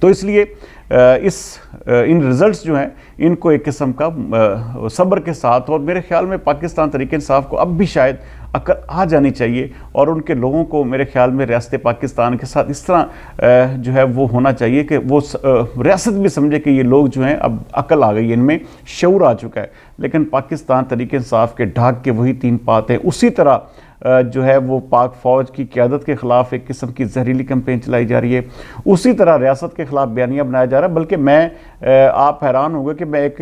تو اس لیے ان رزلٹس جو ہیں ان کو ایک قسم کا صبر کے ساتھ، اور میرے خیال میں پاکستان تحریک انصاف کو اب بھی شاید عقل آ جانی چاہیے، اور ان کے لوگوں کو میرے خیال میں ریاست پاکستان کے ساتھ اس طرح جو ہے وہ ہونا چاہیے کہ وہ ریاست بھی سمجھے کہ یہ لوگ جو ہیں اب عقل آ گئی ہے، ان میں شعور آ چکا ہے۔ لیکن پاکستان تحریک انصاف کے ڈھاک کے وہی 3 باتیں، اسی طرح جو ہے وہ پاک فوج کی قیادت کے خلاف ایک قسم کی زہریلی کمپین چلائی جا رہی ہے، اسی طرح ریاست کے خلاف بیانیہ بنایا جا رہا ہے۔ بلکہ میں آپ حیران ہوں گے کہ میں ایک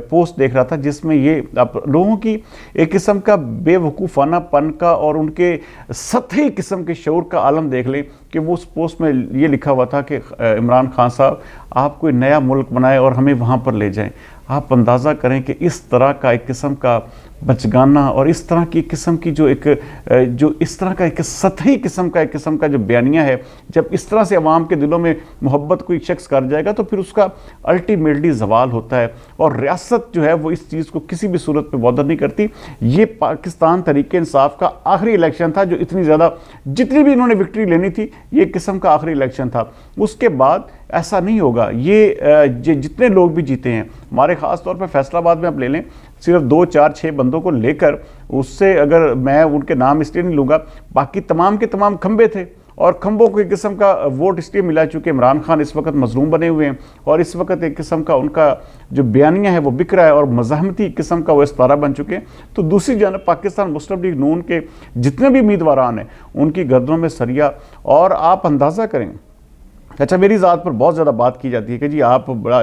پوسٹ دیکھ رہا تھا جس میں یہ لوگوں کی ایک قسم کا بے وقوفانہ پن کا اور ان کے سطحی قسم کے شعور کا عالم دیکھ لیں کہ وہ اس پوسٹ میں یہ لکھا ہوا تھا کہ عمران خان صاحب آپ کوئی نیا ملک بنائیں اور ہمیں وہاں پر لے جائیں۔ آپ اندازہ کریں کہ اس طرح کا ایک قسم کا بچگانہ اور اس طرح کی قسم کی جو اس طرح کا ایک سطحی قسم کا جو بیانیہ ہے، جب اس طرح سے عوام کے دلوں میں محبت کوئی شخص کر جائے گا تو پھر اس کا الٹیمیٹلی زوال ہوتا ہے، اور ریاست جو ہے وہ اس چیز کو کسی بھی صورت پہ بودر نہیں کرتی۔ یہ پاکستان تحریک انصاف کا آخری الیکشن تھا جو اتنی زیادہ جتنی بھی انہوں نے وکٹری لینی تھی، یہ قسم کا آخری الیکشن تھا۔ اس کے بعد ایسا نہیں ہوگا۔ یہ جتنے لوگ بھی جیتے ہیں، ہمارے خاص طور پہ فیصل آباد میں آپ لے لیں، صرف 2 4 6 بندوں کو لے کر، اس سے اگر میں ان کے نام اس لیے نہیں لوں گا، باقی تمام کے تمام کھمبے تھے، اور کھمبوں کو ایک قسم کا ووٹ اس لیے ملا چونکہ عمران خان اس وقت مظلوم بنے ہوئے ہیں، اور اس وقت ایک قسم کا ان کا جو بیانیہ ہے وہ بک رہا ہے اور مزاحمتی قسم کا وہ استارہ بن چکے ہیں۔ تو دوسری جانب پاکستان مسلم لیگ نون کے جتنے بھی امیدواران ہیں ان کی گردنوں میں سریا، اور آپ اندازہ کریں۔ اچھا، میری ذات پر بہت زیادہ بات کی جاتی ہے کہ جی آپ بڑا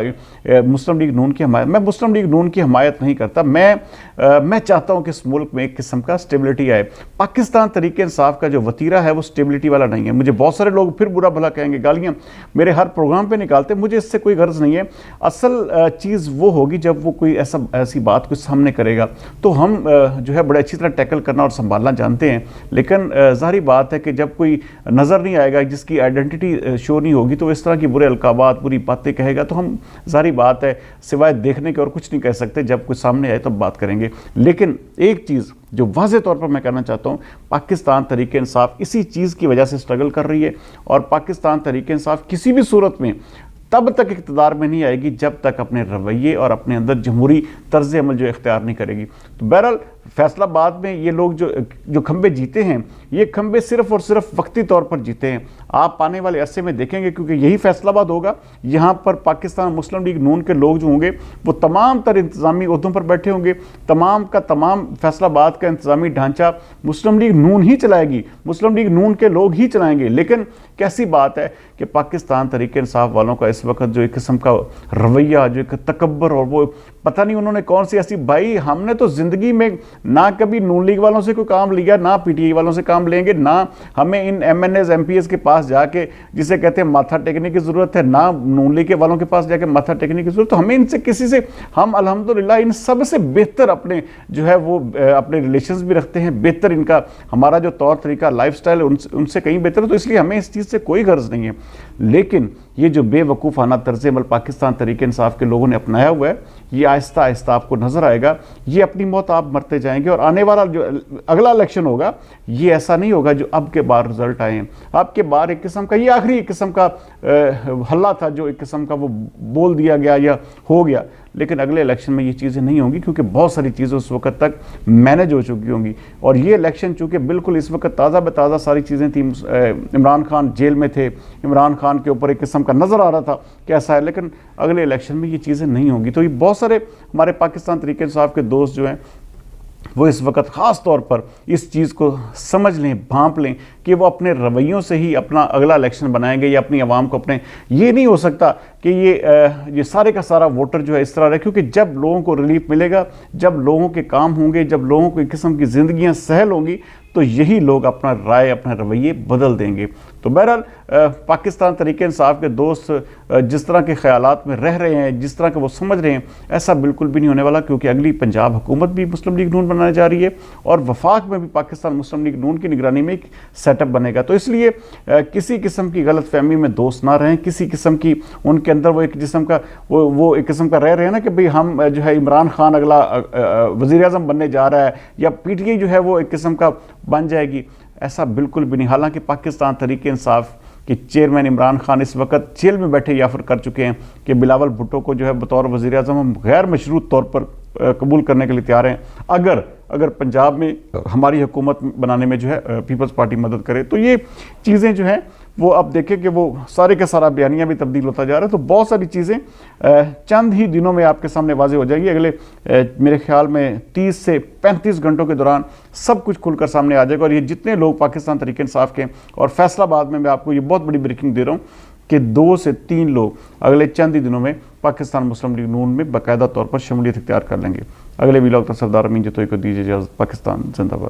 مسلم لیگ نون کی حمایت، میں مسلم لیگ نون کی حمایت نہیں کرتا۔ میں چاہتا ہوں کہ اس ملک میں ایک قسم کا سٹیبلٹی آئے۔ پاکستان تحریک انصاف کا جو وتیرہ ہے وہ سٹیبلٹی والا نہیں ہے۔ مجھے بہت سارے لوگ پھر برا بھلا کہیں گے، گالیاں میرے ہر پروگرام پہ نکالتے، مجھے اس سے کوئی غرض نہیں ہے۔ اصل چیز وہ ہوگی جب وہ کوئی ایسی بات کوئی سامنے کرے گا تو ہم جو ہے بڑے اچھی طرح ٹیکل کرنا اور سنبھالنا جانتے ہیں، لیکن ظاہری بات ہے کہ جب کوئی نظر نہیں آئے گا، جس کی آئیڈینٹی شو نہیں ہوگی، تو اس طرح کی برے القابات، بری باتیں کہے گا، تو ہم ظاہری بات ہے سوائے دیکھنے کے اور کچھ نہیں کہہ سکتے۔ جب کوئی سامنے آئے تب بات کریں گے۔ لیکن ایک چیز جو واضح طور پر میں کہنا چاہتا ہوں، پاکستان تحریک انصاف اسی چیز کی وجہ سے سٹرگل کر رہی ہے، اور پاکستان تحریک انصاف کسی بھی صورت میں تب تک اقتدار میں نہیں آئے گی جب تک اپنے رویے اور اپنے اندر جمہوری طرز عمل جو اختیار نہیں کرے گی۔ تو بہرحال فیصل آباد میں یہ لوگ جو کھمبے جیتے ہیں، یہ کھمبے صرف اور صرف وقتی طور پر جیتے ہیں۔ آپ آنے والے عرصے میں دیکھیں گے، کیونکہ یہی فیصل آباد ہوگا، یہاں پر پاکستان مسلم لیگ نون کے لوگ جو ہوں گے وہ تمام تر انتظامی عہدوں پر بیٹھے ہوں گے، تمام کا تمام فیصل آباد کا انتظامی ڈھانچہ مسلم لیگ نون ہی چلائے گی، مسلم لیگ نون کے لوگ ہی چلائیں گے۔ لیکن کیسی بات ہے کہ پاکستان تحریک انصاف والوں کا اس وقت جو ایک قسم کا رویہ، جو ایک تکبر، اور وہ پتہ نہیں انہوں نے کون سی ایسی، بھائی ہم نے تو زندگی میں نہ کبھی نون لیگ والوں سے کوئی کام لیا، نہ پی ٹی آئی والوں سے کام لیں گے، نہ ہمیں ان M N As M P As کے پاس جا کے جسے کہتے ہیں ماتھا ٹیکنے کی ضرورت ہے، نہ نون لیگ کے والوں کے پاس جا کے ماتھا ٹیکنے کی ضرورت، تو ہمیں ان سے کسی سے، ہم الحمدللہ ان سب سے بہتر اپنے جو ہے وہ اپنے ریلیشنز بھی رکھتے ہیں، بہتر ان کا ہمارا جو طور طریقہ لائف سٹائل ان سے کہیں بہتر ہے، تو اس لیے ہمیں اس چیز سے کوئی غرض نہیں ہے۔ لیکن یہ جو بے وقوفانہ طرز عمل پاکستان تحریک انصاف کے لوگوں نے اپنایا ہوا ہے، یہ آہستہ آہستہ آپ کو نظر آئے گا، یہ اپنی موت آپ مرتے جائیں گے، اور آنے والا جو اگلا الیکشن ہوگا یہ ایسا نہیں ہوگا جو اب کے بار رزلٹ آئے ہیں۔ اب کے بار ایک قسم کا، یہ آخری ایک قسم کا حلہ تھا جو ایک قسم کا وہ بول دیا گیا یا ہو گیا، لیکن اگلے الیکشن میں یہ چیزیں نہیں ہوں گی، کیونکہ بہت ساری چیزیں اس وقت تک مینج ہو چکی ہوں گی، اور یہ الیکشن چونکہ بالکل اس وقت تازہ بتازہ ساری چیزیں تھیں، عمران خان جیل میں تھے، عمران خان کے اوپر ایک قسم کا نظر آ رہا تھا کیسا ہے، لیکن اگلے الیکشن میں یہ چیزیں نہیں ہوں گی۔ تو یہ بہت سارے ہمارے پاکستان تحریک انصاف کے دوست جو ہیں وہ اس وقت خاص طور پر اس چیز کو سمجھ لیں، بھانپ لیں کہ وہ اپنے رویوں سے ہی اپنا اگلا الیکشن بنائیں گے، یا اپنی عوام کو اپنے، یہ نہیں ہو سکتا کہ یہ سارے کا سارا ووٹر جو ہے اس طرح رہے، کیونکہ جب لوگوں کو ریلیف ملے گا، جب لوگوں کے کام ہوں گے، جب لوگوں کو ایک قسم کی زندگیاں سہل ہوں گی، تو یہی لوگ اپنا رائے، اپنے رویے بدل دیں گے۔ تو بہرحال پاکستان تحریک انصاف کے دوست جس طرح کے خیالات میں رہ رہے ہیں، جس طرح کے وہ سمجھ رہے ہیں، ایسا بالکل بھی نہیں ہونے والا، کیونکہ اگلی پنجاب حکومت بھی مسلم لیگ نون بنانے جا رہی ہے، اور وفاق میں بھی پاکستان مسلم لیگ نون کی نگرانی میں ایک سیٹ اپ بنے گا۔ تو اس لیے کسی قسم کی غلط فہمی میں دوست نہ رہیں، کسی قسم کی ان کے اندر وہ ایک قسم کا وہ ایک قسم کا رہ رہے ہیں نا کہ بھئی ہم جو ہے عمران خان اگلا وزیر اعظم بننے جا رہا ہے، یا پی ٹی آئی جو ہے وہ ایک قسم کا بن جائے گی، ایسا بالکل بھی نہیں۔ حالانکہ پاکستان تحریک انصاف کہ چیئرمین عمران خان اس وقت جیل میں بیٹھے یہ آفر کر چکے ہیں کہ بلاول بھٹو کو جو ہے بطور وزیر اعظم ہم غیر مشروط طور پر قبول کرنے کے لیے تیار ہیں اگر پنجاب میں ہماری حکومت بنانے میں جو ہے پیپلز پارٹی مدد کرے. تو یہ چیزیں جو ہیں وہ اب دیکھیں کہ وہ سارے کا سارا بیانیہ بھی تبدیل ہوتا جا رہا ہے. تو بہت ساری چیزیں چند ہی دنوں میں آپ کے سامنے واضح ہو جائے گی. اگلے میرے خیال میں 30 سے 35 گھنٹوں کے دوران سب کچھ کھل کر سامنے آ جائے گا. اور یہ جتنے لوگ پاکستان تحریک انصاف کے اور فیصل آباد میں آپ کو یہ بہت بڑی بریکنگ دے رہا ہوں کہ 2 سے 3 لوگ اگلے چند ہی دنوں میں پاکستان مسلم لیگ نون میں باقاعدہ طور پر شمولیت اختیار کر لیں گے. اگلے ویلاگ تک سردار امین جتوئی کو دیجیے اجازت. پاکستان زندہ باد.